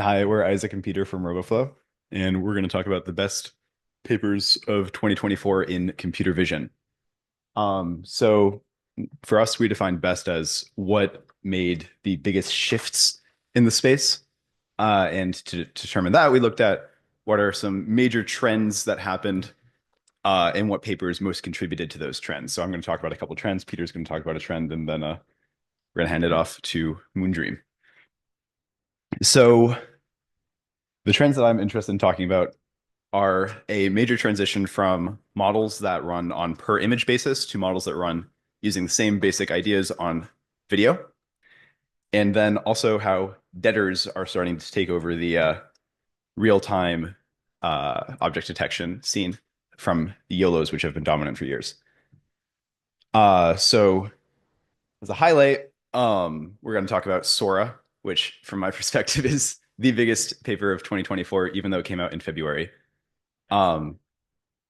Hi, we're Isaac and Peter from Roboflow, and we're going to talk about the best papers of 2024 in computer vision. So for us, we define best as what made the biggest shifts in the space. And to determine that, we looked at what are some major trends that happened, and what papers most contributed to those trends. So I'm going to talk about a couple trends. Peter's going to talk about a trend, and then we're going to hand it off to Moondream. So the trends that I'm interested in talking about are a major transition from models that run on per image basis to models that run using the same basic ideas on video. And then also how deaders are starting to take over the real-time object detection scene from the YOLOs, which have been dominant for years. So as a highlight, we're going to talk about Sora, which from my perspective is the biggest paper of 2024, even though it came out in February. Um,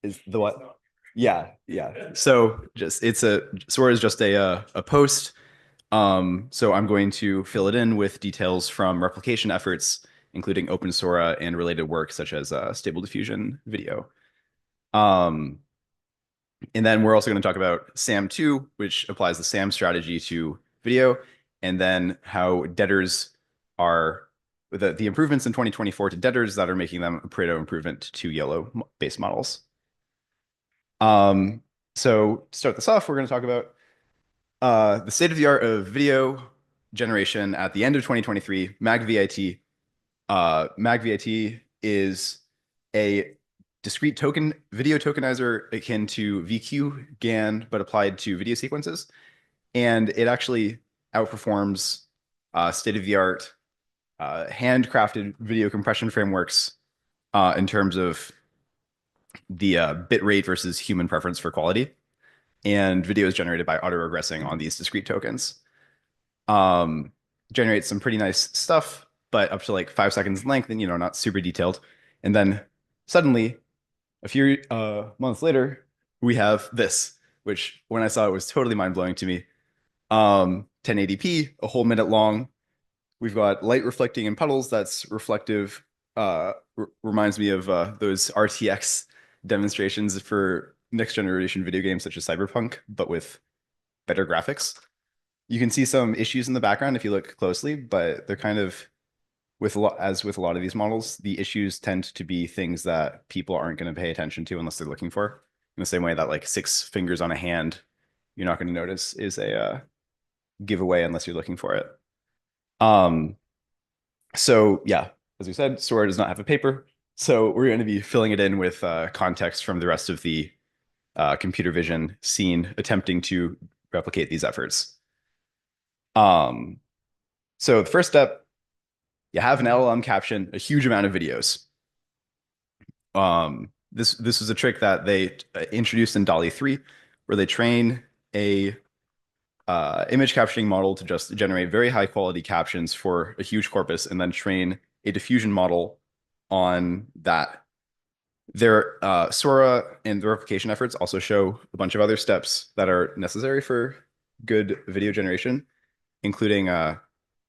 is the what? Yeah, yeah. So just it's a Sora is just a post. So I'm going to fill it in with details from replication efforts, including open Sora and related work such as Stable Diffusion video. Um, and then we're also going to talk about SAM2, which applies the SAM strategy to video, and then how deaders are the improvements in 2024 to deaders that are making them a Pareto improvement to YOLO-based models. So to start this off, we're going to talk about the state of the art of video generation at the end of 2023, MagVIT. MagVIT is a discrete token video tokenizer akin to VQ GAN, but applied to video sequences. And it actually outperforms state-of-the-art handcrafted video compression frameworks in terms of the bit rate versus human preference for quality. And video is generated by autoregressing on these discrete tokens. Um, Generates some pretty nice stuff, but up to like 5 seconds in length and, not super detailed. And then suddenly, a few months later, we have this, which when I saw it was totally mind-blowing to me. 1080p, a whole minute long. We've got light reflecting in puddles that's reflective. Reminds me of those RTX demonstrations for next generation video games such as Cyberpunk, but with better graphics. You can see some issues in the background if you look closely, but they're kind of as with a lot of these models, the issues tend to be things that people aren't going to pay attention to unless they're looking for. In the same way that like 6 fingers on a hand, you're not going to notice is a giveaway unless you're looking for it. Um, so yeah, as we said, Sora does not have a paper, so we're going to be filling it in with context from the rest of the computer vision scene attempting to replicate these efforts. Um, so the first step, you have an LLM caption a huge amount of videos. This was a trick that they introduced in DALL-E 3, where they train a image captioning model to just generate very high quality captions for a huge corpus, and then train a diffusion model on that. Their Sora and the replication efforts also show a bunch of other steps that are necessary for good video generation, including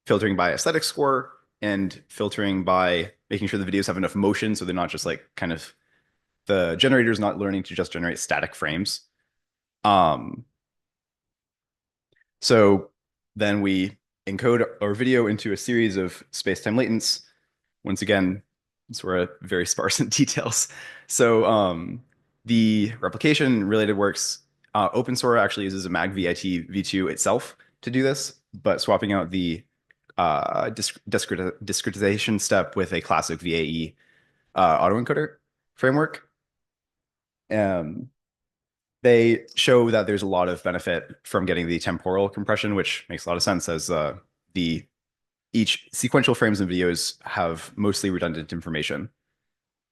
filtering by aesthetic score and filtering by making sure the videos have enough motion so they're not just like kind of the generator is not learning to just generate static frames. Um, so then we encode our video into a series of space-time latents. Once again, we're very sparse in details. So the replication related works, open Sora actually uses a MagVIT v2 itself to do this, but swapping out the discretization step with a classic VAE autoencoder framework. Um, they show that there's a lot of benefit from getting the temporal compression, which makes a lot of sense as the each sequential frames in videos have mostly redundant information.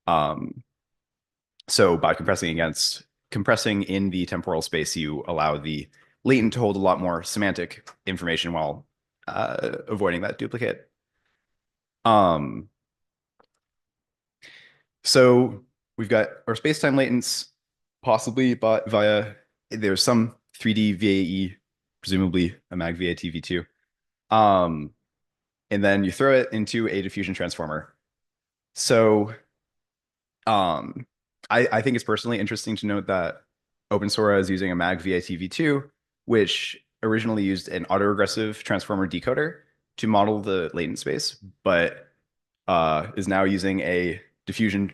Um, so by compressing in the temporal space, you allow the latent to hold a lot more semantic information while avoiding that duplicate. Um, so we've got our space-time latents, possibly but via there's some 3D VAE, presumably a MagVIT v2. Um, and then you throw it into a diffusion transformer. So um, I think it's personally interesting to note that OpenSora is using a MagVIT v2, which originally used an autoregressive transformer decoder to model the latent space, but is now using a diffusion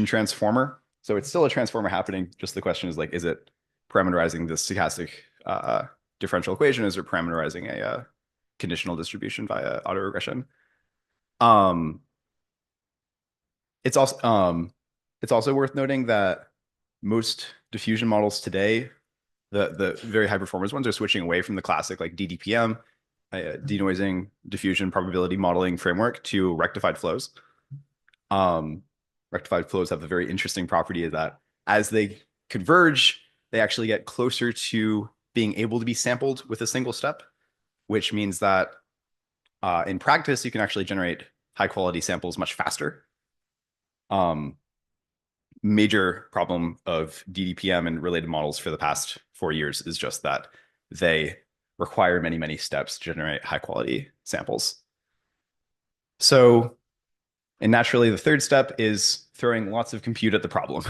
transformer. So it's still a transformer happening. Just the question is like, is it parameterizing the stochastic differential equation? Is it parameterizing a conditional distribution via autoregression? Um, it's also it's also worth noting that most diffusion models today, the very high performance ones, are switching away from the classic like DDPM, denoising diffusion probability modeling framework to rectified flows. Um, Rectified flows have the very interesting property that as they converge, they actually get closer to being able to be sampled with a single step, which means that in practice, you can actually generate high quality samples much faster. Major problem of DDPM and related models for the past 4 years is just that they require many, many steps to generate high quality samples. So, and naturally, the third step is throwing lots of compute at the problem.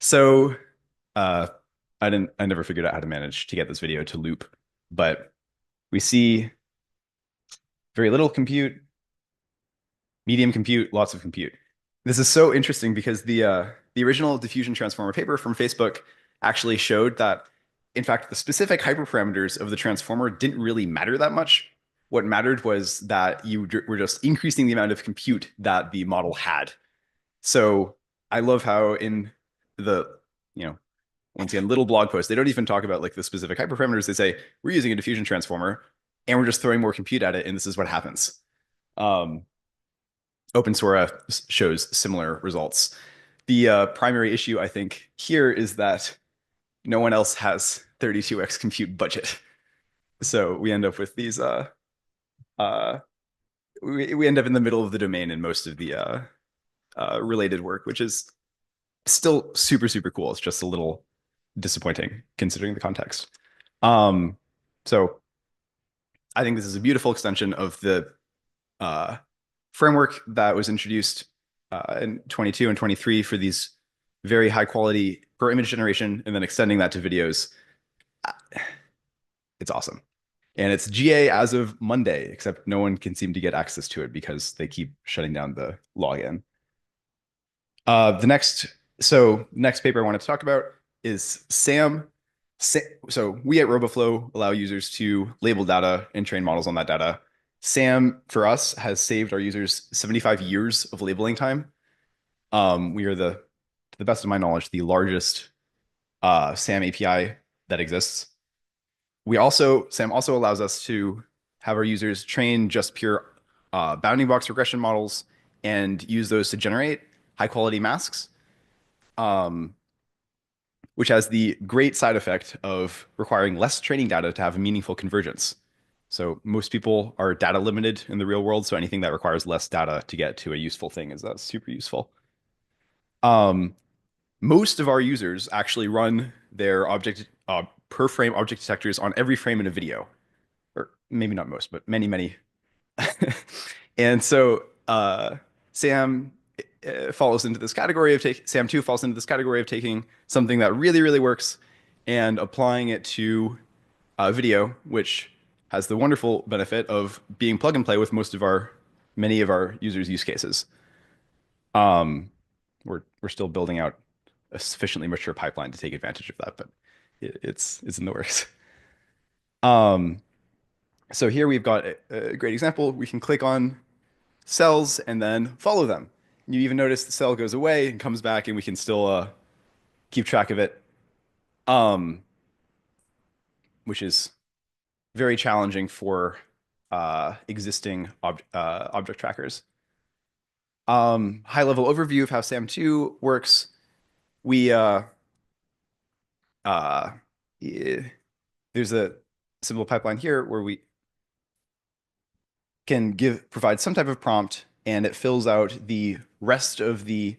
So, uh, I never figured out how to manage to get this video to loop, but we see very little compute, medium compute, lots of compute. This is so interesting because the original diffusion transformer paper from Facebook actually showed that, in fact, the specific hyperparameters of the transformer didn't really matter that much. What mattered was that you were just increasing the amount of compute that the model had. So I love how in the, you know, once again, little blog post, they don't even talk about like the specific hyperparameters. They say, we're using a diffusion transformer and we're just throwing more compute at it, and this is what happens. Um, OpenSora shows similar results. The primary issue, I think, here is that no one else has 32x compute budget. So we end up with these, uh, we end up in the middle of the domain in most of the related work, which is still super, super cool. It's just a little disappointing considering the context. So I think this is a beautiful extension of the uh, framework that was introduced in 22 and 23 for these very high quality per image generation, and then extending that to videos. It's awesome. And it's GA as of Monday, except no one can seem to get access to it because they keep shutting down the login. The next paper I wanted to talk about is SAM. So we at Roboflow allow users to label data and train models on that data. SAM for us has saved our users 75 years of labeling time. We are to the best of my knowledge, the largest SAM API that exists. SAM also allows us to have our users train just pure bounding box regression models and use those to generate high quality masks, which has the great side effect of requiring less training data to have a meaningful convergence. So most people are data limited in the real world, so anything that requires less data to get to a useful thing is super useful. Most of our users actually run their per frame object detectors on every frame in a video, or maybe not most, but many, many. And so SAM falls into this category of SAM2 falls into this category of taking something that really, really works and applying it to video, which has the wonderful benefit of being plug and play with many of our users' use cases. We're still building out a sufficiently mature pipeline to take advantage of that, but it's in the works. So here we've got a great example. We can click on cells and then follow them. You even notice the cell goes away and comes back, and we can still keep track of it, which is very challenging for existing object trackers. High level overview of how SAM2 works. We uh, yeah, there's a simple pipeline here where we can provide some type of prompt, and it fills out the rest of the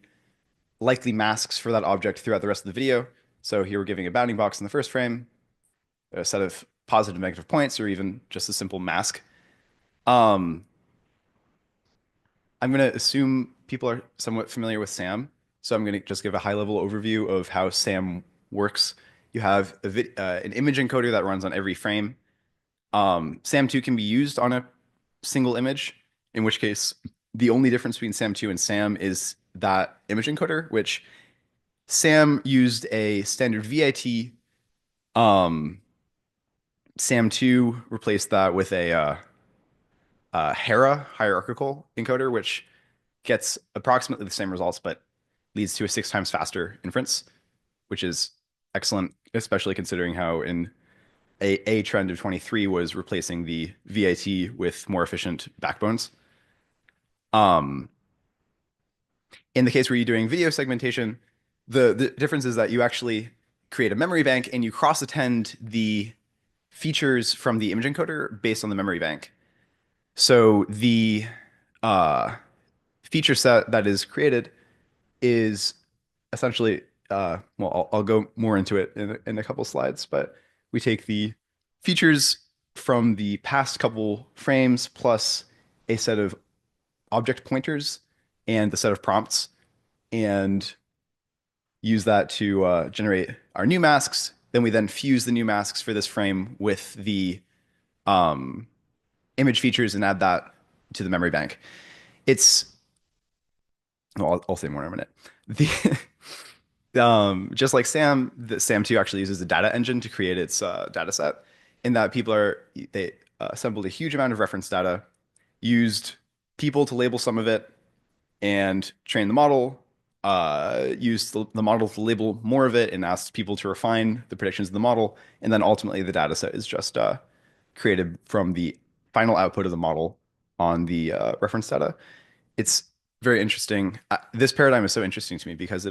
likely masks for that object throughout the rest of the video. So here we're giving a bounding box in the first frame, a set of positive and negative points, or even just a simple mask. Um, I'm going to assume people are somewhat familiar with SAM. So I'm going to just give a high level overview of how SAM works. You have an image encoder that runs on every frame. SAM2 can be used on a single image, in which case the only difference between SAM2 and SAM is that image encoder, which SAM used a standard VIT. Um, SAM2 replaced that with a Hera hierarchical encoder, which gets approximately the same results, but leads to a 6 times faster inference, which is excellent, especially considering how in a trend of 23 was replacing the VIT with more efficient backbones. Um, in the case where you're doing video segmentation, the difference is that you actually create a memory bank and you cross-attend the features from the image encoder based on the memory bank. So the uh, feature set that is created is essentially, well, I'll go more into it in a couple slides, but we take the features from the past couple frames plus a set of object pointers and the set of prompts and use that to generate our new masks. Then we then fuse the new masks for this frame with the um, image features and add that to the memory bank. It's, well, I'll say more in a minute. Just like SAM, the SAM2 actually uses a data engine to create its data set, in that they assembled a huge amount of reference data, used people to label some of it, and trained the model, used the model to label more of it, and asked people to refine the predictions of the model. And then ultimately, the data set is just created from the final output of the model on the reference data. It's very interesting. This paradigm is so interesting to me because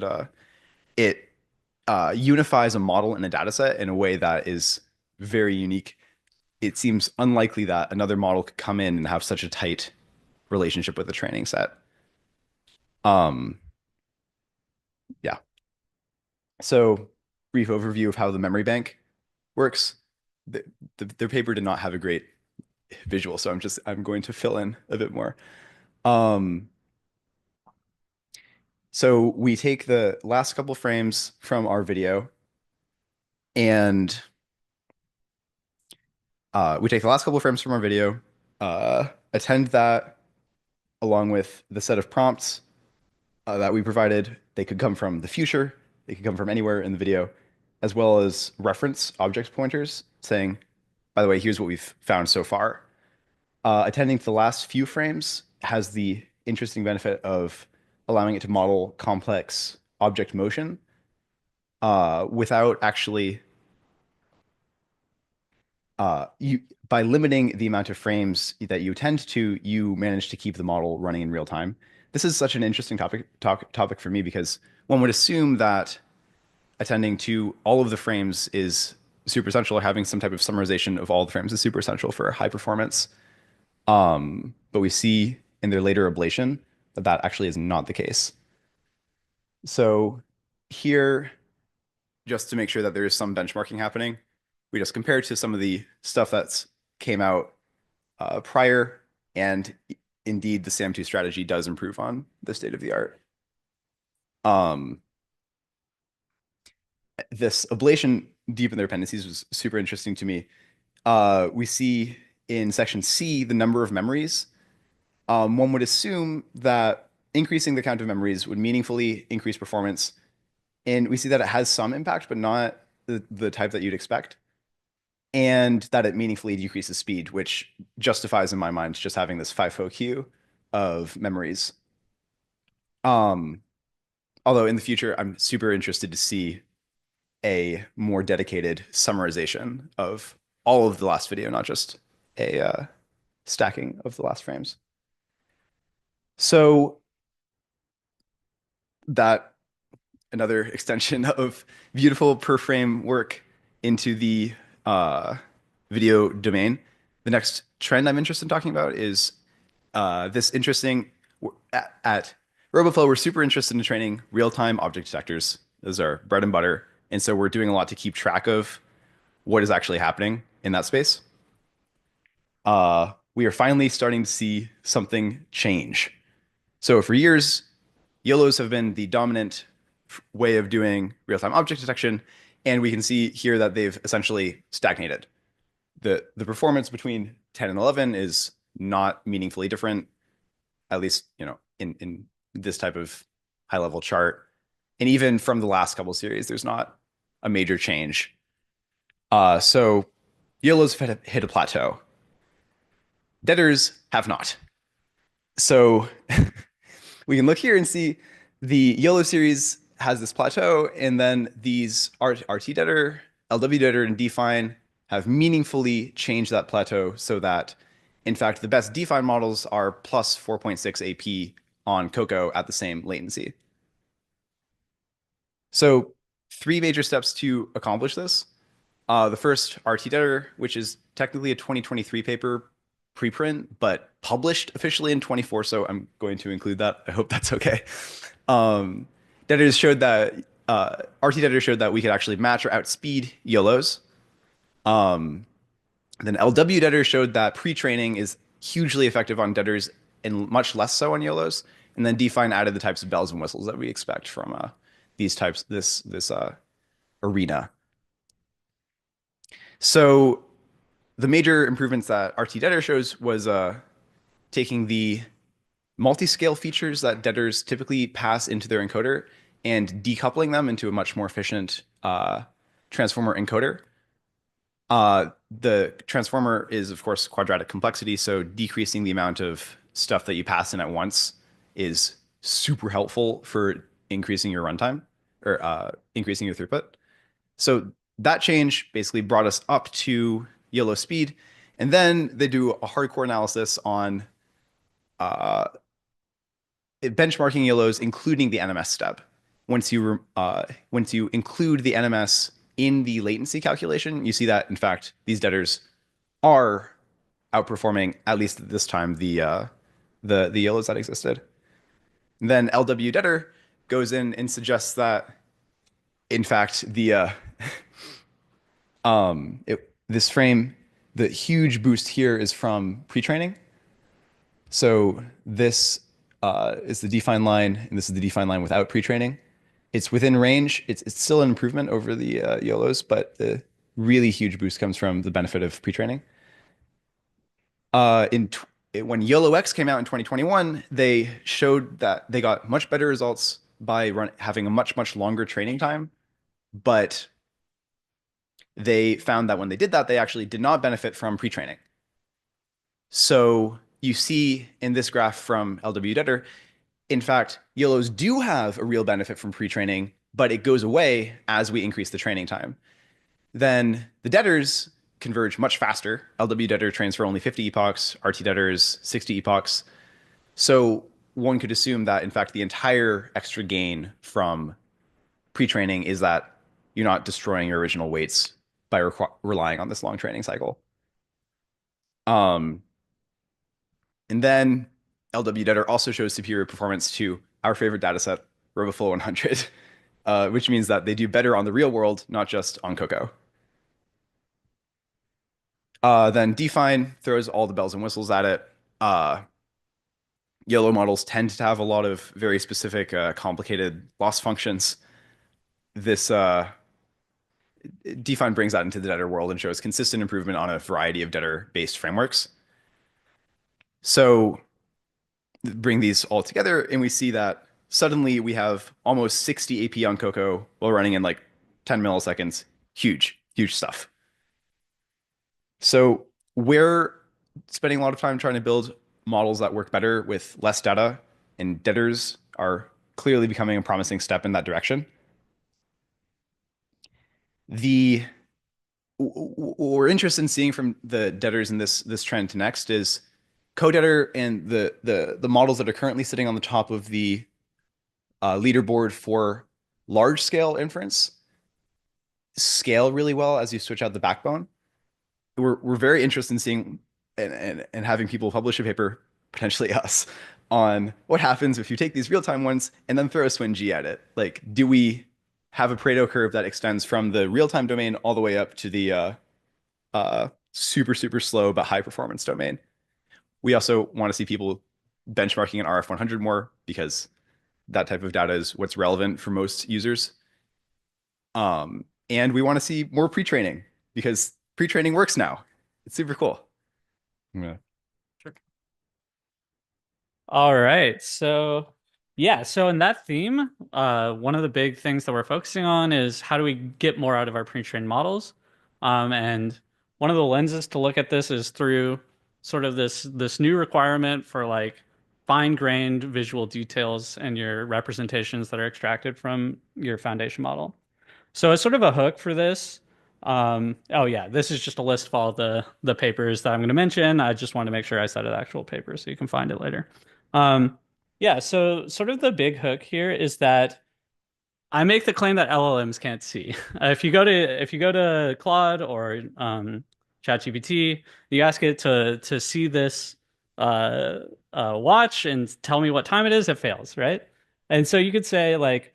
it unifies a model and a data set in a way that is very unique. It seems unlikely that another model could come in and have such a tight relationship with the training set. Um, yeah. So, brief overview of how the memory bank works. The, their paper did not have a great visual, so I'm going to fill in a bit more. Um, so we take the last couple frames from our video and we take the last couple of frames from our video, attend that along with the set of prompts that we provided. They could come from the future, they could come from anywhere in the video, as well as reference object pointers saying, by the way, here's what we've found so far. Attending to the last few frames has the interesting benefit of allowing it to model complex object motion without actually you by limiting the amount of frames that you attend to, you manage to keep the model running in real time. This is such an interesting topic for me because one would assume that attending to all of the frames is super essential, or having some type of summarization of all the frames is super essential for high performance. But we see in their later ablation that that actually is not the case. So here, just to make sure that there is some benchmarking happening, we just compare to some of the stuff that's came out prior, and indeed the SAM2 strategy does improve on the state of the art. This ablation deep in their dependencies was super interesting to me. We see in section C the number of memories. One would assume that increasing the count of memories would meaningfully increase performance. And we see that it has some impact, but not the type that you'd expect. And that it meaningfully decreases speed, which justifies in my mind just having this FIFO queue of memories. Although in the future, I'm super interested to see a more dedicated summarization of all of the last video, not just a stacking of the last frames. So that another extension of beautiful per frame work into the video domain. The next trend I'm interested in talking about is this interesting at Roboflow. We're super interested in training real-time object detectors. Those are bread and butter. And so we're doing a lot to keep track of what is actually happening in that space. we are finally starting to see something change. So for years, YOLOs have been the dominant way of doing real-time object detection, and we can see here that they've essentially stagnated. The performance between 10 and 11 is not meaningfully different, at least, in this type of high-level chart. And even from the last couple series, there's not a major change. So YOLOs have hit a plateau. Deaders have not. So we can look here and see the YOLO series has this plateau, and then these RT Deader, LW Deader, and Define have meaningfully changed that plateau so that, in fact, the best Define models are plus 4.6 AP on Cocoa at the same latency. So three major steps to accomplish this. The first, RT Deader, which is technically a 2023 paper preprint, but published officially in 24, so I'm going to include that. I hope that's okay. Deaders showed that RT Deader showed that we could actually match or outspeed YOLOs. Then LW Deader showed that pre-training is hugely effective on Deaders and much less so on YOLOs. And then Define added the types of bells and whistles that we expect from these types, this arena. So the major improvements that RT Deader shows was taking the multi-scale features that Deaders typically pass into their encoder and decoupling them into a much more efficient transformer encoder. The transformer is, of course, quadratic complexity, so decreasing the amount of stuff that you pass in at once is super helpful for increasing your runtime or increasing your throughput. So that change basically brought us up to YOLO speed, and then they do a hardcore analysis on benchmarking YOLOs, including the NMS step. Once you include the NMS in the latency calculation, you see that in fact these Deaders are outperforming, at least at this time, the YOLOs that existed. And then LW Deader goes in and suggests that in fact this frame, the huge boost here is from pre-training. So this is the Define line, and this is the Define line without pre-training. It's within range. It's still an improvement over the YOLOs, but the really huge boost comes from the benefit of pre-training. When YOLO X came out in 2021, they showed that they got much better results by having a much longer training time, but they found that when they did that, they actually did not benefit from pre-training. So you see in this graph from LW Deader, in fact, YOLOs do have a real benefit from pre-training, but it goes away as we increase the training time. Then the Deaders converge much faster. LW Deader trains for only 50 epochs, RT Deader is 60 epochs. So one could assume that, in fact, the entire extra gain from pre-training is that you're not destroying your original weights by relying on this long training cycle. And then LW Deader also shows superior performance to our favorite dataset, Roboflow 100, which means that they do better on the real world, not just on Cocoa. Then Define throws all the bells and whistles at it. YOLO models tend to have a lot of very specific, complicated loss functions. This Define brings that into the Deader world and shows consistent improvement on a variety of Deader-based frameworks. So bring these all together, and we see that suddenly we have almost 60 AP on Cocoa while running in like 10 milliseconds. Huge stuff. So we're spending a lot of time trying to build models that work better with less data, and Deaders are clearly becoming a promising step in that direction. What we're interested in seeing from the Deaders in this trend to next is CoDeader and the models that are currently sitting on the top of the leaderboard for large scale inference scale really well as you switch out the backbone. We're very interested in seeing and having people publish a paper, potentially us, on what happens if you take these real-time ones and then throw a SwinG at it. Like, do we have a Pareto curve that extends from the real-time domain all the way up to the super slow but high performance domain? We also want to see people benchmarking an RF 100 more because that type of data is what's relevant for most users. And we want to see more pre-training because pre-training works now. It's super cool. Yeah. Sure. All right. So, yeah, so in that theme, one of the big things that we're focusing on is how do we get more out of our pre-trained models? And one of the lenses to look at this is through sort of this new requirement for like fine-grained visual details and your representations that are extracted from your foundation model. So as sort of a hook for this, oh yeah, this is just a list of all the papers that I'm going to mention. I just wanted to make sure I cited actual papers so you can find it later. Um, yeah, so sort of the big hook here is that I make the claim that LLMs can't see. If you go to Claude or ChatGPT, you ask it to see this uh, watch and tell me what time it is, it fails, right? And so you could say like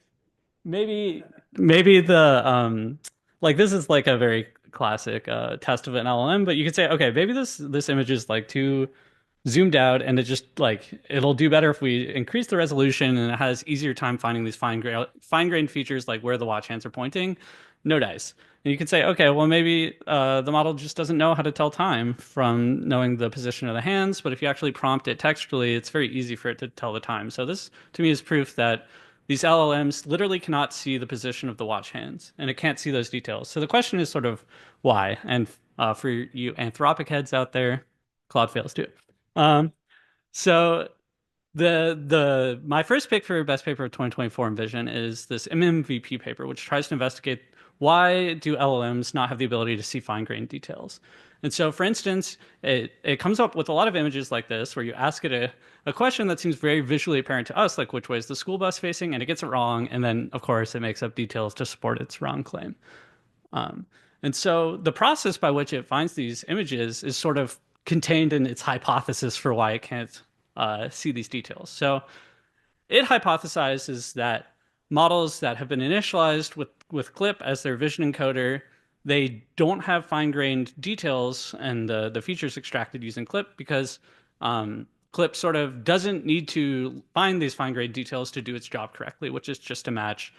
maybe the like this is like a very classic test of an LLM, but you could say, okay, maybe this image is like too zoomed out and it just like it'll do better if we increase the resolution and it has easier time finding these fine-grained features like where the watch hands are pointing. No dice. And you could say, okay, well maybe the model just doesn't know how to tell time from knowing the position of the hands, but if you actually prompt it textually, it's very easy for it to tell the time. So this to me is proof that these LLMs literally cannot see the position of the watch hands and it can't see those details. So the question is sort of why? And for you Anthropic heads out there, Claude fails too. Um, so the my first pick for best paper of 2024 in Vision is this MMVP paper, which tries to investigate why do LLMs not have the ability to see fine-grained details. And so, for instance, it comes up with a lot of images like this, where you ask it a question that seems very visually apparent to us, like which way is the school bus facing, and it gets it wrong, and then of course it makes up details to support its wrong claim. Um, and so the process by which it finds these images is sort of contained in its hypothesis for why it can't see these details. So it hypothesizes that models that have been initialized with CLIP as their vision encoder, they don't have fine-grained details and the features extracted using CLIP because CLIP sort of doesn't need to find these fine-grained details to do its job correctly, which is just to match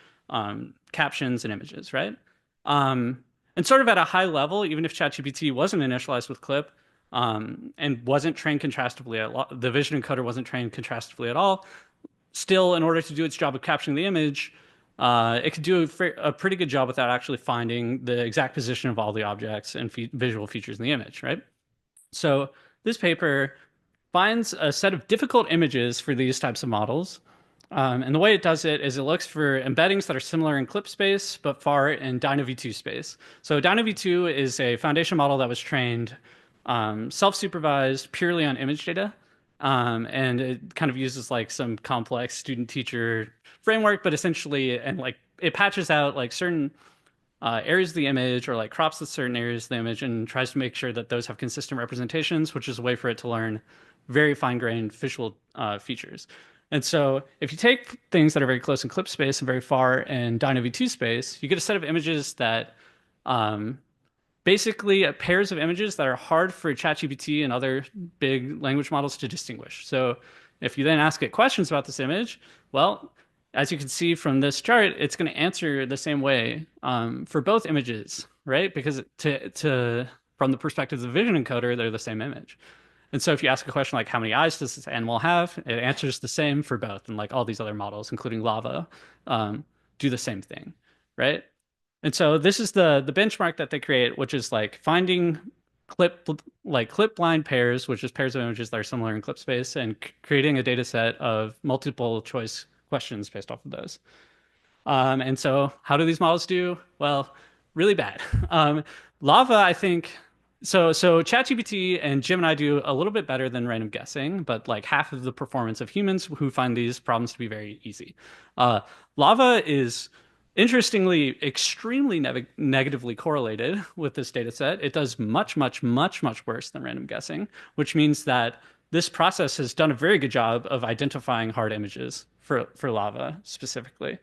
captions and images, right? Um, and sort of at a high level, even if ChatGPT wasn't initialized with CLIP and wasn't trained contrastively at all, the vision encoder wasn't trained contrastively at all, still, in order to do its job of capturing the image, it could do a pretty good job without actually finding the exact position of all the objects and visual features in the image, right? So this paper finds a set of difficult images for these types of models. And the way it does it is it looks for embeddings that are similar in clip space, but far in DynaV2 space. So DynaV2 is a foundation model that was trained self-supervised purely on image data. And it kind of uses like some complex student teacher framework, but essentially, and like it patches out like certain areas of the image or like crops the certain areas of the image and tries to make sure that those have consistent representations, which is a way for it to learn very fine-grained visual features. And so if you take things that are very close in clip space and very far in DynaV2 space, you get a set of images that um, basically pairs of images that are hard for ChatGPT and other big language models to distinguish. So if you then ask it questions about this image, well, as you can see from this chart, it's going to answer the same way for both images, right? Because from the perspective of the vision encoder, they're the same image. And so if you ask a question like how many eyes does this animal have, it answers the same for both. And like all these other models, including Lava, do the same thing, right? And so this is the benchmark that they create, which is like finding clip clip blind pairs, which is pairs of images that are similar in clip space, and creating a data set of multiple choice questions based off of those. And so how do these models do? Well, really bad. Lava, I think. So ChatGPT and Gemini do a little bit better than random guessing, but like half of the performance of humans who find these problems to be very easy. Uh, Lava is interestingly extremely negatively correlated with this data set. It does much, much, much, much worse than random guessing, which means that this process has done a very good job of identifying hard images for Lava specifically.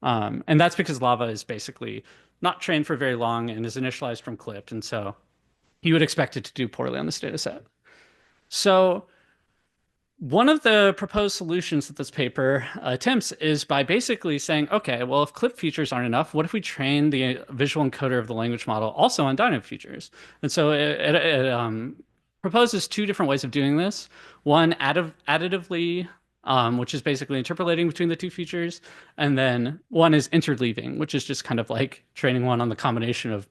And that's because Lava is basically not trained for very long and is initialized from clipped. And so you would expect it to do poorly on this data set. So One of the proposed solutions that this paper attempts is by basically saying, okay, well, if clip features aren't enough, what if we train the visual encoder of the language model also on dyno features? And so it proposes two different ways of doing this. One, additively, which is basically interpolating between the two features, and then one is interleaving, which is just kind of like training one on the combination of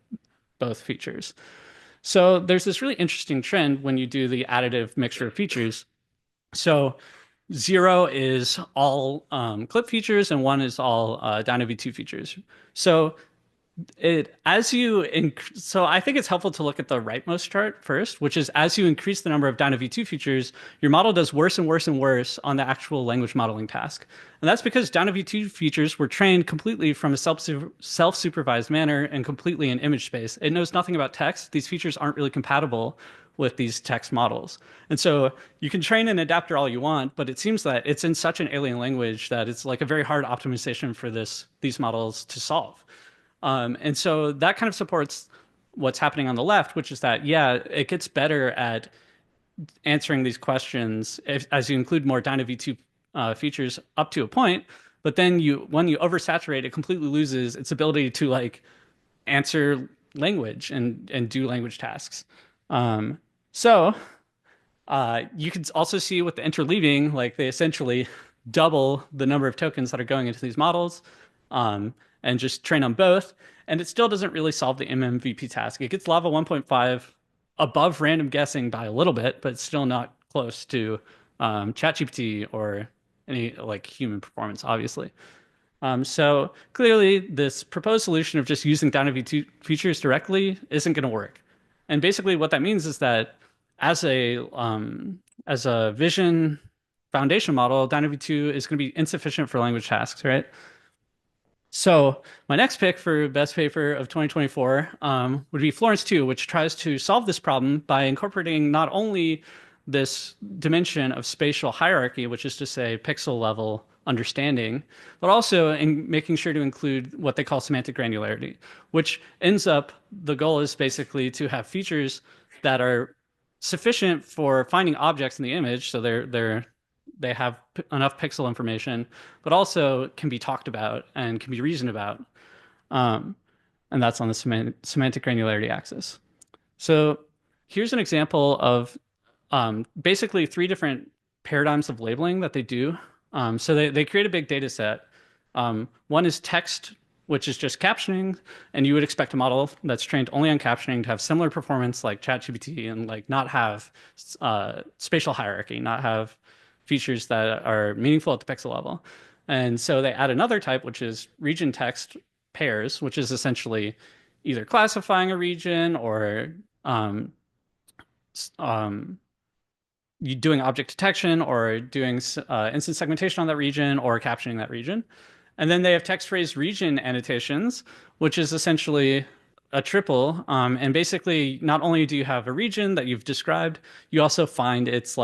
both features. So there's this really interesting trend when you do the additive mixture of features. So 0 is all clip features and 1 is all Dyna V2 features. So so I think it's helpful to look at the rightmost chart first, which is as you increase the number of Dyna V2 features, your model does worse and worse and worse on the actual language modeling task. And that's because Dyna V2 features were trained completely from a self-supervised manner and completely in image space. It knows nothing about text. These features aren't really compatible with these text models. And so you can train an adapter all you want, but it seems that it's in such an alien language that it's like a very hard optimization for these models to solve. And so that kind of supports what's happening on the left, which is that, yeah, it gets better at answering these questions as you include more Dyna V2 features up to a point. But then when you oversaturate, it completely loses its ability to like answer language and do language tasks. Um, so you can also see with the interleaving, like they essentially double the number of tokens that are going into these models, and just train on both. And it still doesn't really solve the MMVP task. It gets Lava 1.5 above random guessing by a little bit, but it's still not close to ChatGPT or any like human performance, obviously. So clearly, this proposed solution of just using DynaV2 features directly isn't going to work. And basically, what that means is that as a vision foundation model, DynaV2 is going to be insufficient for language tasks, right? So my next pick for best paper of 2024 would be Florence 2, which tries to solve this problem by incorporating not only this dimension of spatial hierarchy, which is to say pixel level understanding, but also in making sure to include what they call semantic granularity, which ends up, the goal is basically to have features that are sufficient for finding objects in the image. So they have enough pixel information, but also can be talked about and can be reasoned about. Um, and that's on the semantic granularity axis. So here's an example of basically three different paradigms of labeling that they do. So they create a big data set. One is text, which is just captioning, and you would expect a model that's trained only on captioning to have similar performance like ChatGPT and like not have spatial hierarchy, not have features that are meaningful at the pixel level. And so they add another type, which is region text pairs, which is essentially either classifying a region or um, you doing object detection or doing instance segmentation on that region or captioning that region. And then they have text phrase region annotations, which is essentially a triple. And basically, not only do you have a region that you've described, you also find its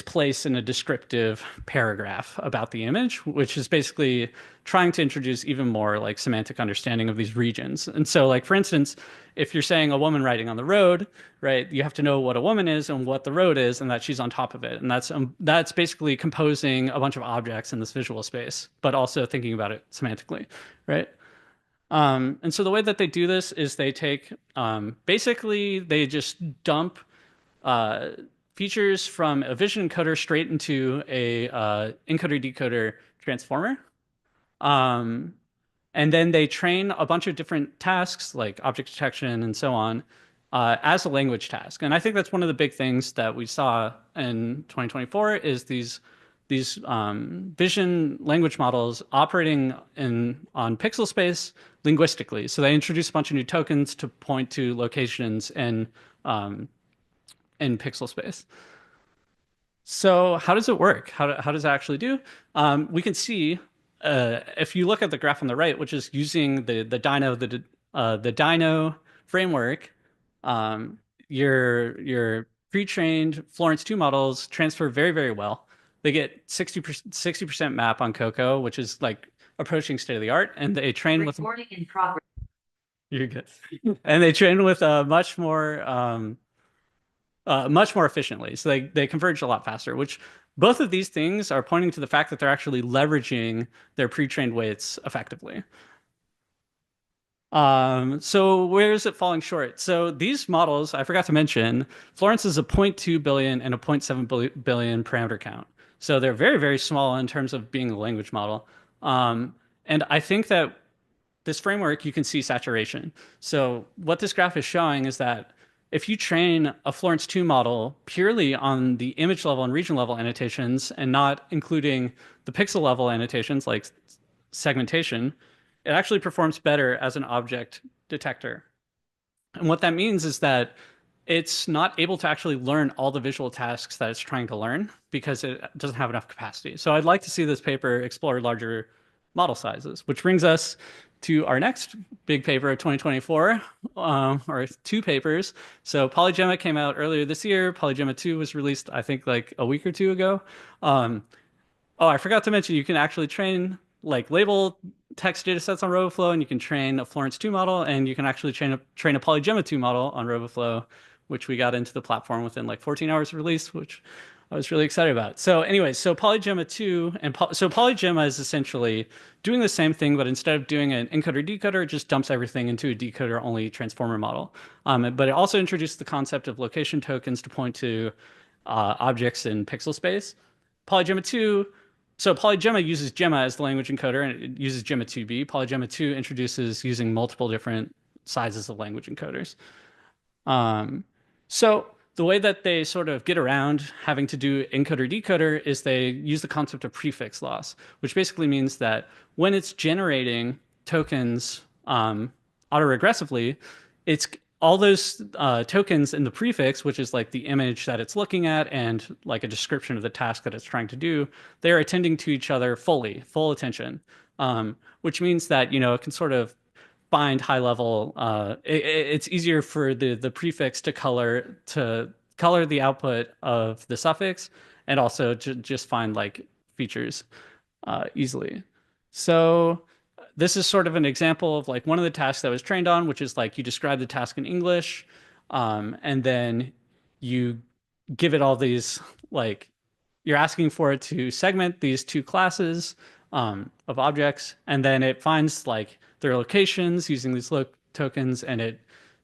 place in a descriptive paragraph about the image, which is basically trying to introduce even more like semantic understanding of these regions. And so, like for instance, if you're saying a woman riding on the road, right, you have to know what a woman is and what the road is, and that she's on top of it. And that's basically composing a bunch of objects in this visual space, but also thinking about it semantically, right? And so the way that they do this is they take basically they just dump uh, features from a vision encoder straight into a encoder decoder transformer. Um, and then they train a bunch of different tasks like object detection and so on as a language task. And I think that's one of the big things that we saw in 2024 is these vision language models operating on pixel space linguistically. So they introduce a bunch of new tokens to point to locations um, in pixel space. So how does it work? How does it actually do? We can see if you look at the graph on the right, which is using the Dino framework, um, your pre-trained Florence 2 models transfer very, very well. They get 60% map on Coco, which is like approaching state of the art, and they train with recording in progress. You're good. And they train with a much more much more efficiently. So they converge a lot faster, which both of these things are pointing to the fact that they're actually leveraging their pre-trained weights effectively. So where is it falling short? So these models, I forgot to mention, Florence is a zero point 0.2 billion and a zero point 0.7 billion parameter count. So they're very, very small in terms of being a language model. Um, and I think that this framework, you can see saturation. So what this graph is showing is that if you train a Florence 2 model purely on the image level and region level annotations and not including the pixel level annotations like segmentation, it actually performs better as an object detector. And what that means is that it's not able to actually learn all the visual tasks that it's trying to learn because it doesn't have enough capacity. So I'd like to see this paper explore larger model sizes, which brings us to our next big paper of 2024, or two papers. So Polygemma came out earlier this year. Polygemma 2 was released, I think, like a week or two ago. Um, Oh, I forgot to mention you can actually train like label text data sets on Roboflow, and you can train a Florence 2 model, and you can actually train a Polygemma 2 model on Roboflow, which we got into the platform within like 14 hours of release, which I was really excited about. So, anyways, so Polygemma 2 so Polygemma is essentially doing the same thing, but instead of doing an encoder decoder, it just dumps everything into a decoder only transformer model. But it also introduced the concept of location tokens to point to objects in pixel space. Polygemma 2 so Polygemma uses Gemma as the language encoder, and it uses Gemma 2B. Polygemma 2 introduces using multiple different sizes of language encoders. Um, so the way that they sort of get around having to do encoder decoder is they use the concept of prefix loss, which basically means that when it's generating tokens autoregressively, it's all those tokens in the prefix, which is like the image that it's looking at and like a description of the task that it's trying to do, they're attending to each other fully, full attention, which means that, it can sort of find high level. It's easier for the prefix to color the output of the suffix and also just find like features easily. So this is sort of an example of like one of the tasks that was trained on, which is like you describe the task in English, and then you give it all these like you're asking for it to segment these two classes of objects, and then it finds like their locations using these tokens, and it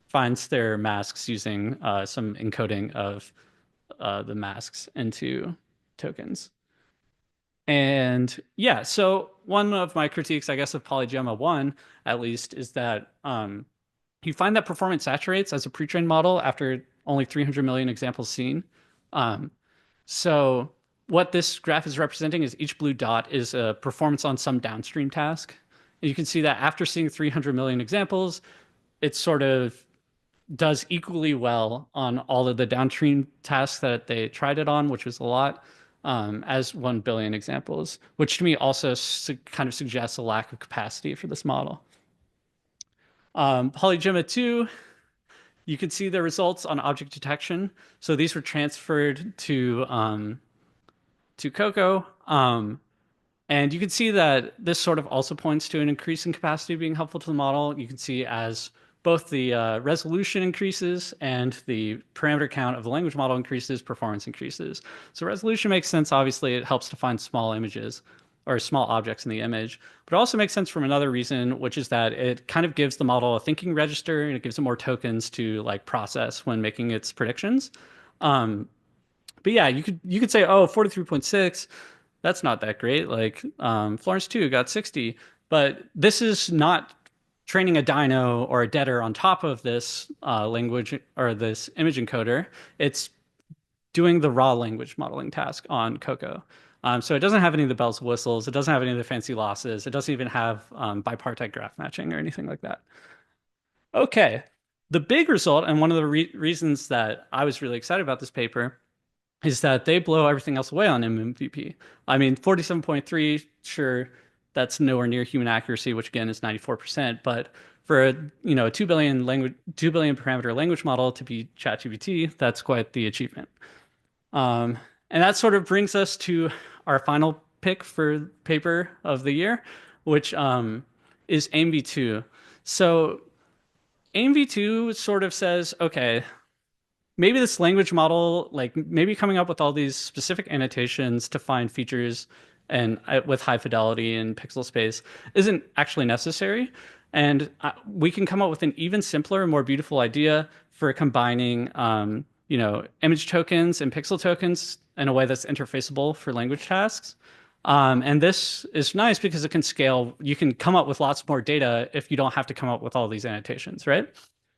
finds their masks using some encoding of the masks into tokens. And yeah, so one of my critiques, I guess, of Polygemma 1, at least, is that you find that performance saturates as a pre-trained model after only 300 million examples seen. Um, so what this graph is representing is each blue dot is a performance on some downstream task. And you can see that after seeing 300 million examples, it sort of does equally well on all of the downstream tasks that they tried it on, which was a lot, as 1 billion examples, which to me also kind of suggests a lack of capacity for this model. Polygemma 2, you can see the results on object detection. So these were transferred to Coco. And you can see that this sort of also points to an increase in capacity being helpful to the model. You can see as both the resolution increases and the parameter count of the language model increases, performance increases. So resolution makes sense. Obviously, it helps to find small images or small objects in the image. But it also makes sense from another reason, which is that it kind of gives the model a thinking register and it gives it more tokens to like process when making its predictions. Um, but yeah, you could say, oh, 43.6, that's not that great. Like Florence 2 got 60, but this is not training a dyno or a deader on top of this language or this image encoder. It's doing the raw language modeling task on Coco. So it doesn't have any of the bells and whistles. It doesn't have any of the fancy losses. It doesn't even have bipartite graph matching or anything like that. Okay. The big result, and one of the reasons that I was really excited about this paper, is that they blow everything else away on MMVP. I mean, 47.3, sure, that's nowhere near human accuracy, which again is 94%. But for a 2 billion language, 2 billion parameter language model to be ChatGPT, that's quite the achievement. And that sort of brings us to our final pick for paper of the year, which is AIMV2. So AIMV2 sort of says, okay, maybe this language model, like maybe coming up with all these specific annotations to find features and with high fidelity and pixel space isn't actually necessary. And we can come up with an even simpler, more beautiful idea for combining, image tokens and pixel tokens in a way that's interfaceable for language tasks. And this is nice because it can scale. You can come up with lots more data if you don't have to come up with all these annotations, right?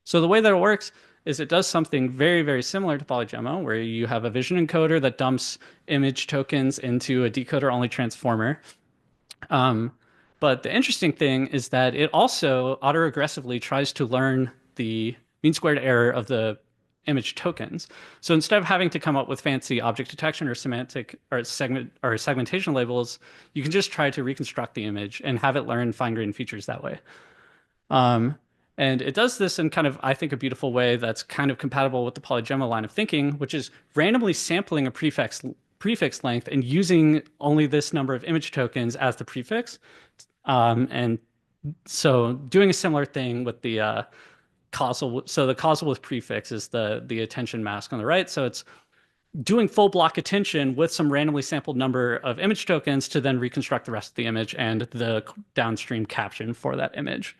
So the way that it works is it does something very, very similar to PolyGemma, where you have a vision encoder that dumps image tokens into a decoder-only transformer. Um, but the interesting thing is that it also autoregressively tries to learn the mean squared error of the image tokens. So instead of having to come up with fancy object detection or semantic or segmentation labels, you can just try to reconstruct the image and have it learn fine-grained features that way. Um, and it does this in kind of, I think, a beautiful way that's kind of compatible with the polygemma line of thinking, which is randomly sampling a prefix length and using only this number of image tokens as the prefix. And so doing a similar thing with the causal. So the causal with prefix is the attention mask on the right. So it's doing full block attention with some randomly sampled number of image tokens to then reconstruct the rest of the image and the downstream caption for that image.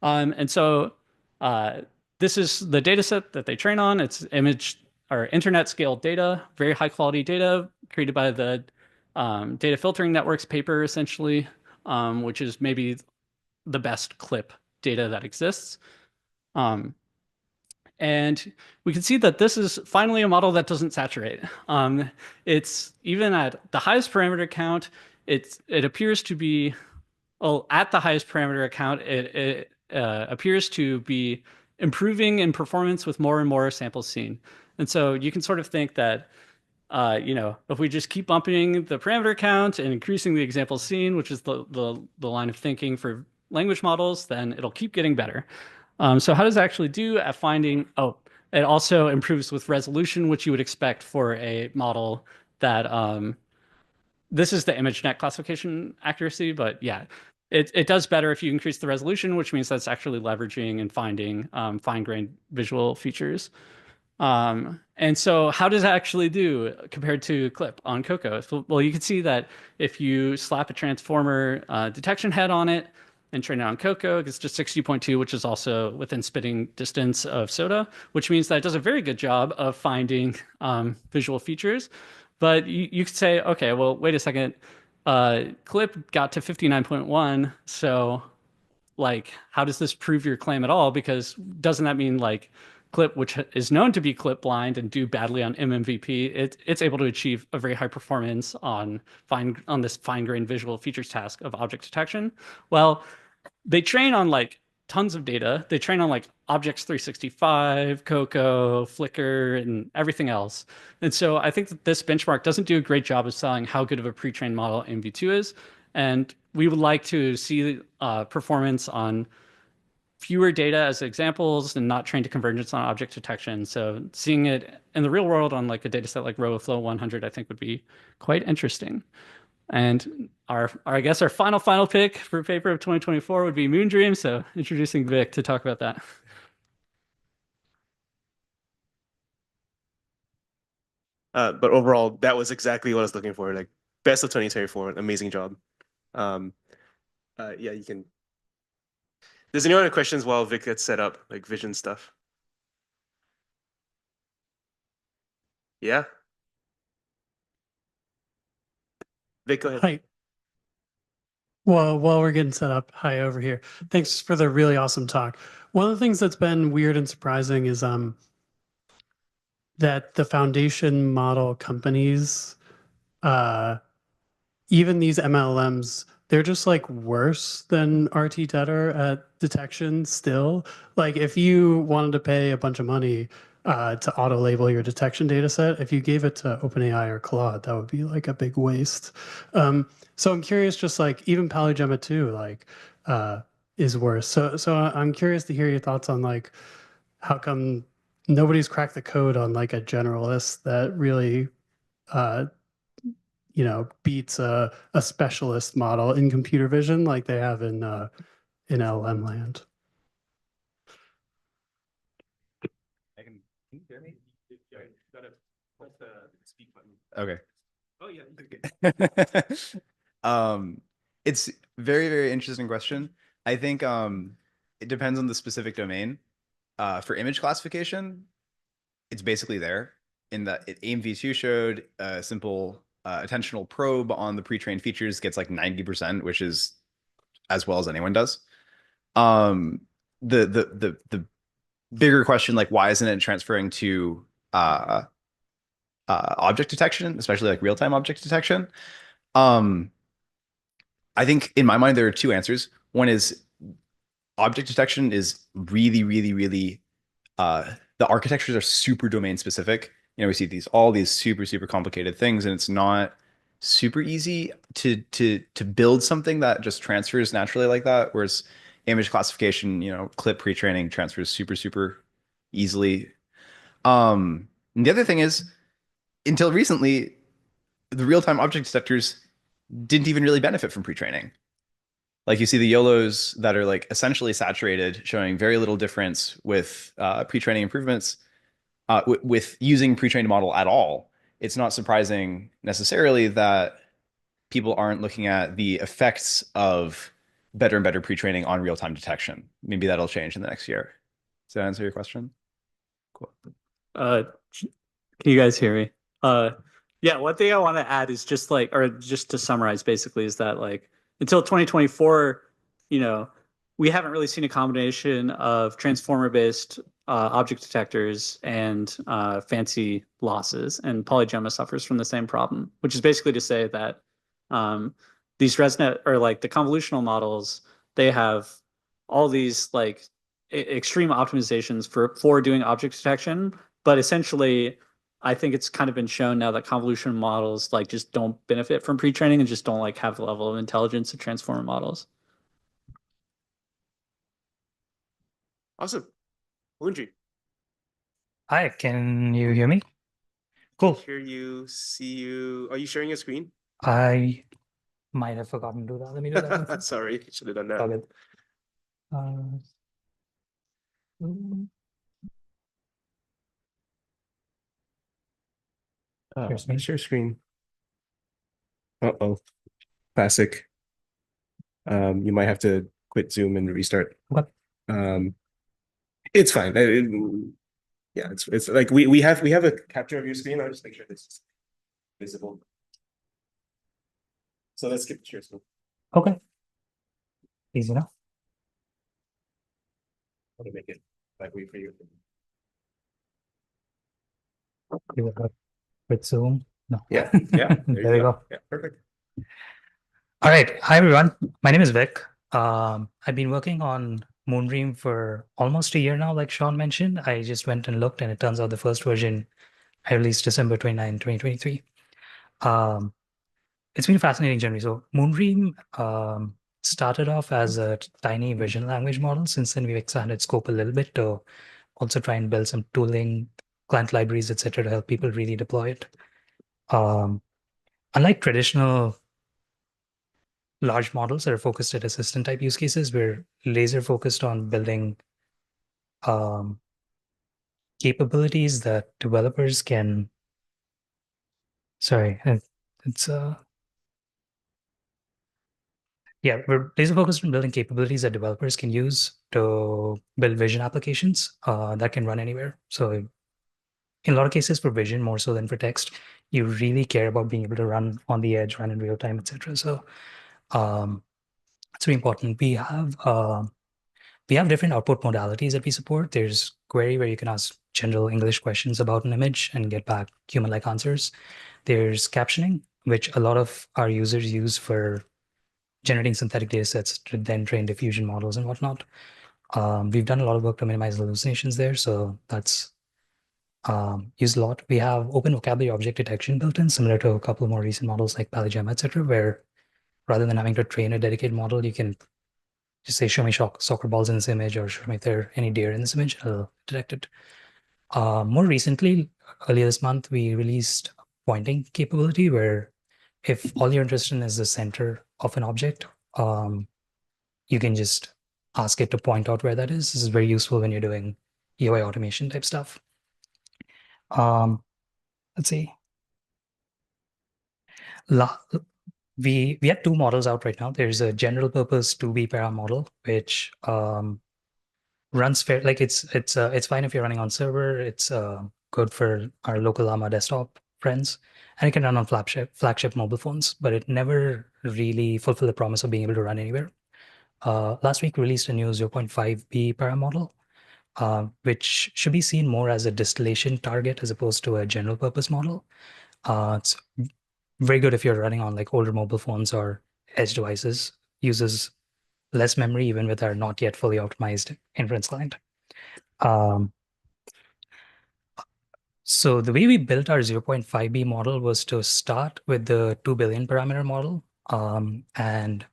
And so uh, this is the data set that they train on. It's image or internet scale data, very high quality data created by the data filtering networks paper, essentially, which is maybe the best clip data that exists. Um, and we can see that this is finally a model that doesn't saturate. It's even at the highest parameter count, it appears to be, well, at the highest parameter count, it appears to be improving in performance with more and more samples seen. And so you can sort of think that, if we just keep bumping the parameter count and increasing the examples seen, which is the line of thinking for language models, then it'll keep getting better. So how does it actually do at finding? Oh, it also improves with resolution, which you would expect for a model that this is the ImageNet classification accuracy, but yeah, it does better if you increase the resolution, which means that's actually leveraging and finding fine-grained visual features. And so how does it actually do compared to Clip on Coco? Well, you can see that if you slap a transformer detection head on it and train it on Coco, it gets to 60.2, which is also within spitting distance of Soda, which means that it does a very good job of finding visual features. But you could say, okay, well, wait a second. Clip got to 59.1, so like how does this prove your claim at all? Because doesn't that mean like Clip, which is known to be clip blind and do badly on MMVP, it's able to achieve a very high performance on this fine-grained visual features task of object detection? Well, they train on like tons of data. They train on like Objects 365, Coco, Flickr, and everything else. And so I think that this benchmark doesn't do a great job of selling how good of a pre-trained model MV2 is. And we would like to see performance on fewer data as examples and not trained to convergence on object detection. So seeing it in the real world on like a data set like Roboflow 100, I think would be quite interesting. And I guess our final pick for paper of 2024 would be Moondream. So introducing Vic to talk about that. But overall, that was exactly what I was looking for. Like best of 2024, amazing job. Um, yeah, you can. There's any other questions while Vic gets set up, like vision stuff? Yeah, Vic, go ahead. Hi. Well, while we're getting set up, hi over here. Thanks for the really awesome talk. One of the things that's been weird and surprising is that the foundation model companies, uh, even these MLMs, they're just like worse than RT-Tedder at detection still. Like if you wanted to pay a bunch of money to auto label your detection data set, if you gave it to OpenAI or Claude, that would be like a big waste. So I'm curious, just like even PolyGemma 2, like is worse. So I'm curious to hear your thoughts on like how come nobody's cracked the code on like a generalist that really uh, beats a specialist model in computer vision like they have in LLM land. I can Can you hear me? Yeah, you gotta press the speak button. Okay. Oh yeah. It's very, very interesting question. I think it depends on the specific domain. For image classification, it's basically there in that AIM-V2 showed a simple attentional probe on the pre-trained features gets like 90%, which is as well as anyone does. The bigger question, like why isn't it transferring to object detection, especially like real-time object detection? I think in my mind there are two answers. One is object detection is really, really, really the architectures are super domain specific. You know, we see all these super, super complicated things, and it's not super easy to build something that just transfers naturally like that. Whereas image classification, you know, clip pre-training transfers super, super easily. And the other thing is, until recently, the real-time object detectors didn't even really benefit from pre-training. Like you see the YOLOs that are like essentially saturated, showing very little difference with pre-training improvements with using pre-trained model at all. It's not surprising necessarily that people aren't looking at the effects of better and better pre-training on real-time detection. Maybe that'll change in the next year. Does that answer your question? Cool. Can you guys hear me? Yeah, one thing I want to add is just like, or just to summarize basically is that like until 2024, you know, we haven't really seen a combination of transformer-based object detectors and fancy losses, and Polygemma suffers from the same problem, which is basically to say that these ResNet or like the convolutional models, they have all these like extreme optimizations for doing object detection, but essentially I think it's kind of been shown now that convolution models like just don't benefit from pre-training and just don't like have the level of intelligence of transformer models. Awesome. Moondream. Hi, can you hear me? Cool. Hear you, see you. Are you sharing your screen? I might have forgotten to do that. Let me do that. Sorry, should have done that. All good. Mm, Here's me. Share screen. Uh-oh. Classic. You might have to quit Zoom and restart. What? It's fine. Yeah, it's like we have a capture of your screen. I'll just make sure this is visible. So let's skip the share screen. Okay. Easy enough. How to make it like wait for you. Do it with Zoom. No. Yeah, yeah. There we go. Yeah, perfect. All right. Hi, everyone. My name is Vic. I've been working on Moondream for almost a year now, like Sean mentioned. I just went and looked, and it turns out the first version I released December 29, 2023. It's been a fascinating journey. So Moondream started off as a tiny vision language model. Since then, we've expanded scope a little bit to also try and build some tooling, client libraries, etc., to help people really deploy it. Unlike traditional large models that are focused at assistant type use cases, we're laser focused on building capabilities that developers can. Sorry, it's yeah, we're laser focused on building capabilities that developers can use to build vision applications that can run anywhere. So in a lot of cases for vision, more so than for text, you really care about being able to run on the edge, run in real time, etc. So it's very important. We have different output modalities that we support. There's query where you can ask general English questions about an image and get back human-like answers. There's captioning, which a lot of our users use for generating synthetic data sets to then train diffusion models and whatnot. We've done a lot of work to minimize hallucinations there, so that's used a lot. We have open vocabulary object detection built in, similar to a couple of more recent models like Polygemma, etc., where rather than having to train a dedicated model, you can just say, show me soccer balls in this image, or show me if there are any deer in this image, it'll detect it. More recently, earlier this month, we released a pointing capability where if all you're interested in is the center of an object, you can just ask it to point out where that is. This is very useful when you're doing UI automation type stuff. Let's see. We have two models out right now. There's a general purpose 2B para model, which runs fair. Like it's fine if you're running on server. It's good for our local Llama desktop friends, and it can run on flagship mobile phones. But it never really fulfilled the promise of being able to run anywhere. Last week released a new 0.5B para model, which should be seen more as a distillation target as opposed to a general purpose model. It's very good if you're running on like older mobile phones or edge devices. Uses less memory even with our not yet fully optimized inference client. So the way we built our 0.5B model was to start with the 2 billion parameter model and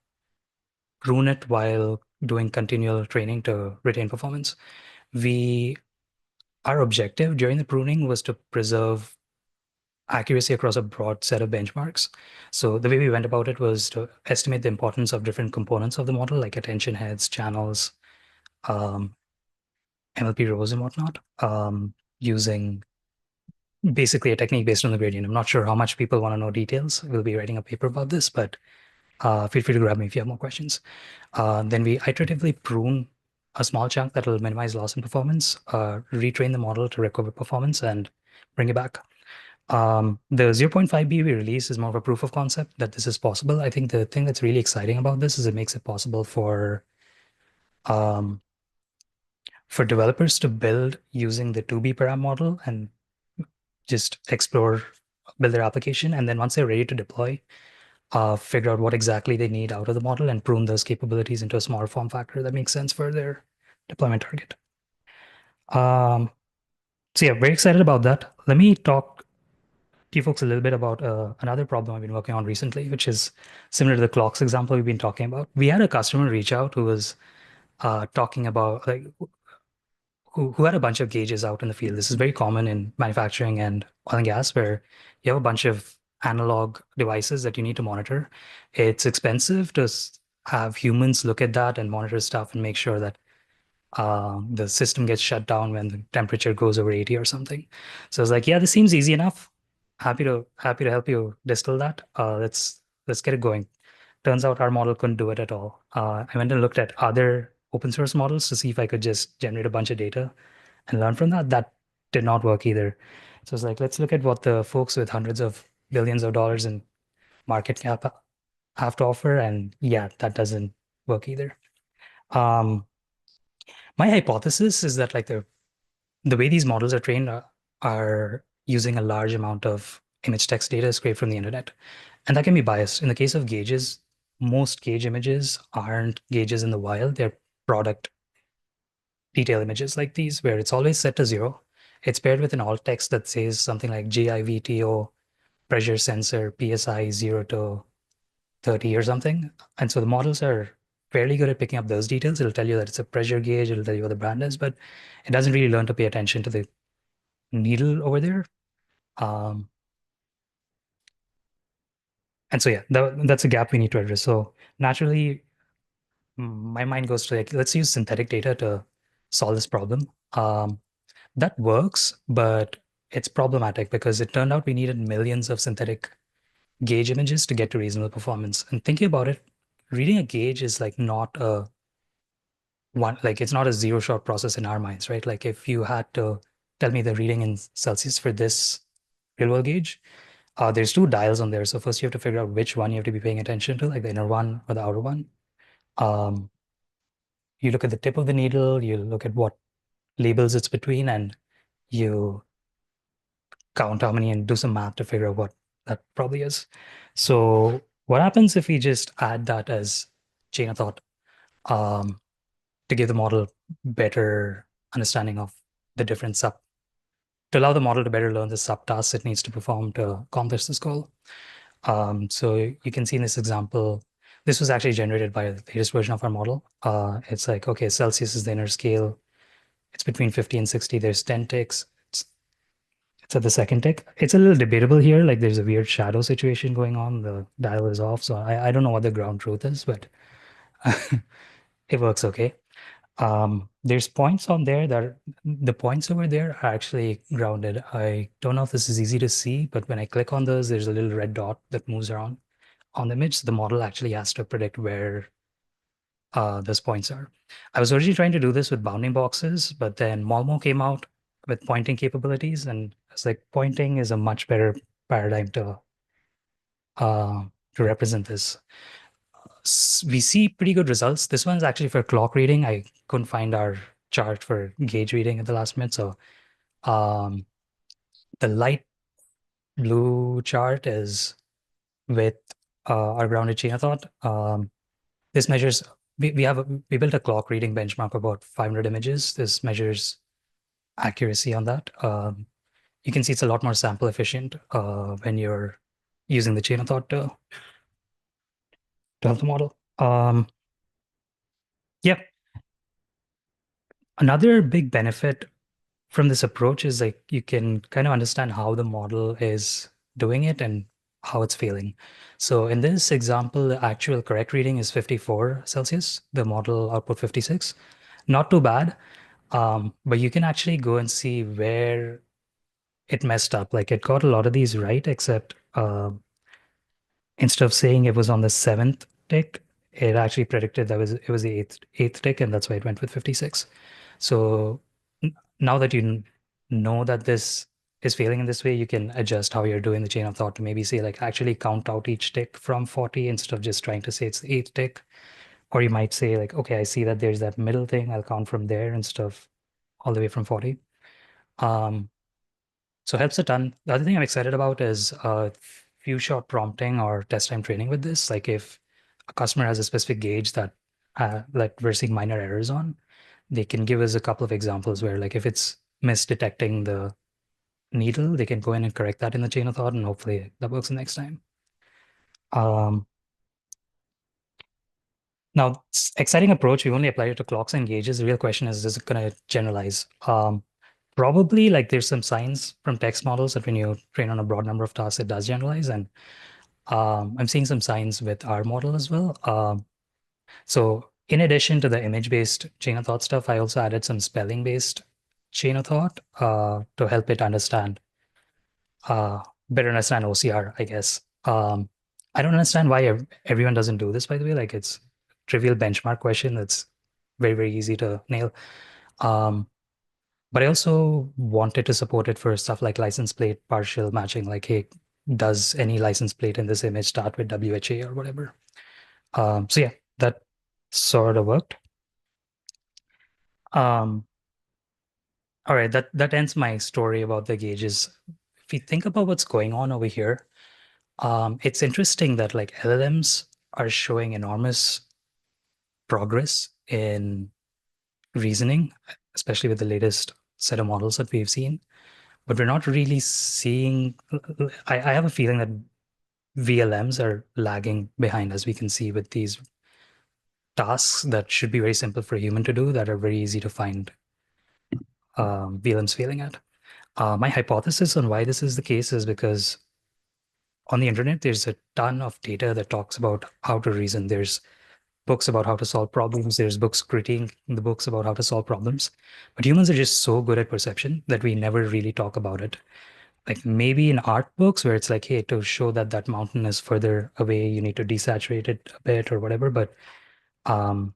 prune it while doing continual training to retain performance. Our objective during the pruning was to preserve accuracy across a broad set of benchmarks. So the way we went about it was to estimate the importance of different components of the model, like attention heads, channels, MLP rows, and whatnot, using basically a technique based on the gradient. I'm not sure how much people want to know details. We'll be writing a paper about this, but feel free to grab me if you have more questions. Then we iteratively prune a small chunk that will minimize loss in performance, retrain the model to recover performance, and bring it back. The 0.5B we release is more of a proof of concept that this is possible. I think the thing that's really exciting about this is it makes it possible for developers to build using the 2B param model and just explore, build their application. And then once they're ready to deploy, figure out what exactly they need out of the model and prune those capabilities into a smaller form factor that makes sense for their deployment target. So yeah, very excited about that. Let me talk to you folks a little bit about another problem I've been working on recently, which is similar to the clocks example we've been talking about. We had a customer reach out who was talking about like who had a bunch of gauges out in the field. This is very common in manufacturing and oil and gas, where you have a bunch of analog devices that you need to monitor. It's expensive to have humans look at that and monitor stuff and make sure that the system gets shut down when the temperature goes over 80 or something. So I was like, yeah, this seems easy enough. Happy to help you distill that. Let's get it going. Turns out our model couldn't do it at all. I went and looked at other open source models to see if I could just generate a bunch of data and learn from that. That did not work either. So I was like, let's look at what the folks with hundreds of billions of dollars in market cap have to offer. And yeah, that doesn't work either. My hypothesis is that like the way these models are trained are using a large amount of image text data scraped from the internet. And that can be biased. In the case of gauges, most gauge images aren't gauges in the wild. They're product detail images like these, where it's always set to 0. It's paired with an alt text that says something like GIVTO, pressure sensor, PSI 0 to 30 or something. And so the models are fairly good at picking up those details. It'll tell you that it's a pressure gauge. It'll tell you what the brand is, but it doesn't really learn to pay attention to the needle over there. And so yeah, that's a gap we need to address. So naturally, my mind goes to like, let's use synthetic data to solve this problem. That works, but it's problematic because it turned out we needed millions of synthetic gauge images to get to reasonable performance. And thinking about it, reading a gauge is like not a one, like it's not a zero shot process in our minds, right? Like if you had to tell me the reading in Celsius for this real world gauge, there's 2 dials on there. So first you have to figure out which one you have to be paying attention to, like the inner one or the outer one. You look at the tip of the needle, you look at what labels it's between, and you count how many and do some math to figure out what that probably is. So what happens if we just add that as chain of thought to give the model better understanding of the different to allow the model to better learn the subtasks it needs to perform to accomplish this goal. So you can see in this example, this was actually generated by the latest version of our model. It's like, okay, Celsius is the inner scale. It's between 50 and 60. There's 10 ticks. It's at the second tick. It's a little debatable here. Like there's a weird shadow situation going on. The dial is off. So I don't know what the ground truth is, but it works okay. There's points on there that the points over there are actually grounded. I don't know if this is easy to see, but when I click on those, there's a little red dot that moves around on the image. So the model actually has to predict where those points are. I was originally trying to do this with bounding boxes, but then Malmo came out with pointing capabilities, and it's like pointing is a much better paradigm to represent this. We see pretty good results. This one's actually for clock reading. I couldn't find our chart for gauge reading at the last minute. So the light blue chart is with our grounded chain of thought. This measures, we built a clock reading benchmark about 500 images. This measures accuracy on that. You can see it's a lot more sample efficient when you're using the chain of thought to help the model. Yeah. Another big benefit from this approach is like you can kind of understand how the model is doing it and how it's failing. So in this example, the actual correct reading is 54 Celsius, the model output 56. Not too bad, but you can actually go and see where it messed up. Like it got a lot of these right, except instead of saying it was on the 7th tick, it actually predicted that it was the eighth tick, and that's why it went with 56. So now that you know that this is failing in this way, you can adjust how you're doing the chain of thought to maybe say like actually count out each tick from 40 instead of just trying to say it's the 8th tick. Or you might say like, okay, I see that there's that middle thing, I'll count from there instead of all the way from 40. So it helps a ton. The other thing I'm excited about is few shot prompting or test time training with this. Like if a customer has a specific gauge that like we're seeing minor errors on, they can give us a couple of examples where like if it's misdetecting the needle, they can go in and correct that in the chain of thought, and hopefully that works the next time. Now, exciting approach. We only applied it to clocks and gauges. The real question is it going to generalize? Probably like there's some signs from text models that when you train on a broad number of tasks, it does generalize. And I'm seeing some signs with our model as well. So in addition to the image-based chain of thought stuff, I also added some spelling-based chain of thought to help it understand, better understand OCR, I guess. I don't understand why everyone doesn't do this, by the way. Like it's a trivial benchmark question that's very, very easy to nail. But I also wanted to support it for stuff like license plate partial matching, like, hey, does any license plate in this image start with WHA or whatever? So yeah, that sort of worked. All right, that ends my story about the gauges. If you think about what's going on over here, it's interesting that like LLMs are showing enormous progress in reasoning, especially with the latest set of models that we've seen. But we're not really seeing, I have a feeling that VLMs are lagging behind, as we can see with these tasks that should be very simple for a human to do that are very easy to find VLMs failing at. My hypothesis on why this is the case is because on the internet, there's a ton of data that talks about how to reason. There's books about how to solve problems. There's books critiquing the books about how to solve problems. But humans are just so good at perception that we never really talk about it. Like maybe in art books where it's like, hey, to show that that mountain is further away, you need to desaturate it a bit or whatever. But the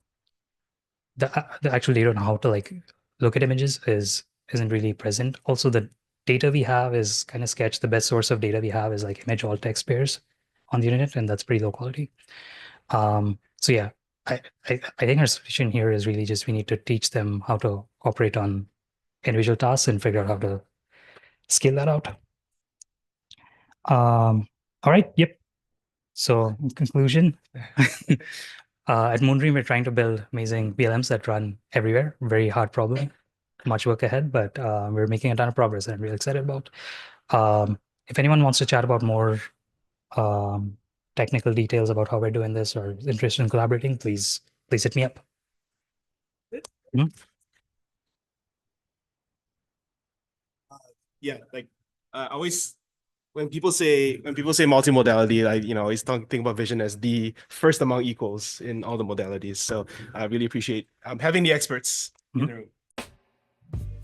actual data on how to like look at images isn't really present. Also, the data we have is kind of sketched. The best source of data we have is like image alt text pairs on the internet, and that's pretty low quality. So yeah, I think our solution here is really just we need to teach them how to operate on individual tasks and figure out how to scale that out. All right, yep. So in conclusion, at Moondream, we're trying to build amazing VLMs that run everywhere. Very hard problem, much work ahead, but we're making a ton of progress and I'm really excited about. If anyone wants to chat about more technical details about how we're doing this or is interested in collaborating, please hit me up. Yeah, like always when people say multimodality, I always think about vision as the first among equals in all the modalities. So I really appreciate having the experts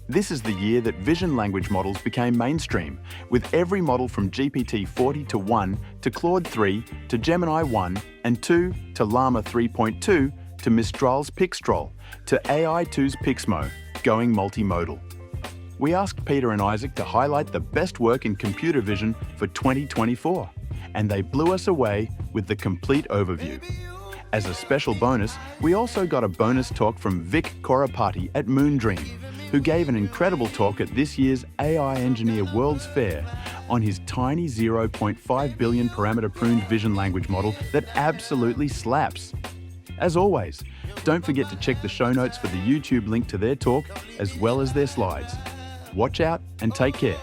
This is the year that vision language models became mainstream, with every model from GPT-40 to 1 to Claude 3 to Gemini 1 and 2 to Llama 3.2 to Mistral's Pixtrol to AI2's Pixmo, going multimodal. We asked Peter and Isaac to highlight the best work in computer vision for 2024, and they blew us away with the complete overview. As a special bonus, we also got a bonus talk from Vic Korrapati at Moondream, who gave an incredible talk at this year's AI Engineer World's Fair on his tiny 0.5 billion parameter pruned vision language model that absolutely slaps. As always, don't forget to check the show notes for the YouTube link to their talk as well as their slides. Watch out and take care.